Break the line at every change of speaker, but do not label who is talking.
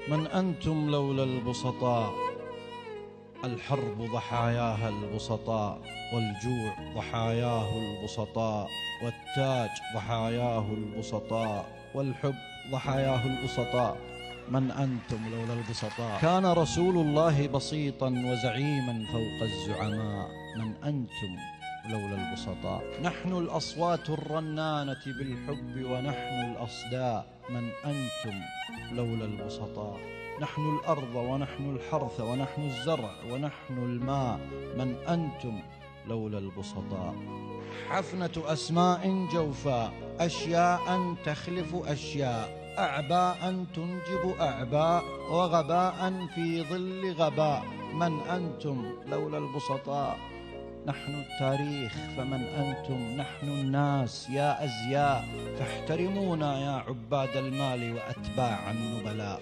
من أنتم لولا البسطاء؟ الحرب ضحاياها البسطاء، والجوع ضحاياه البسطاء، والتاج ضحاياه البسطاء، والحب ضحاياه البسطاء. من أنتم لولا البسطاء؟ كان رسول الله بسيطا وزعيما فوق الزعماء. من أنتم لولا البسطاء؟ نحن الأصوات الرنانة بالحب ونحن الأصداء. من أنتم لولا البسطاء؟ نحن الأرض ونحن الحرث ونحن الزرع ونحن الماء. من أنتم لولا البسطاء؟ حفنة أسماء جوفاء، أشياء تخلف أشياء، أعباء تنجب أعباء، وغباء في ظل غباء. من أنتم لولا البسطاء؟ نحن التاريخ فمن أنتم؟ نحن الناس يا أزياء، فاحترمونا يا عباد المال وأتباع النبلاء.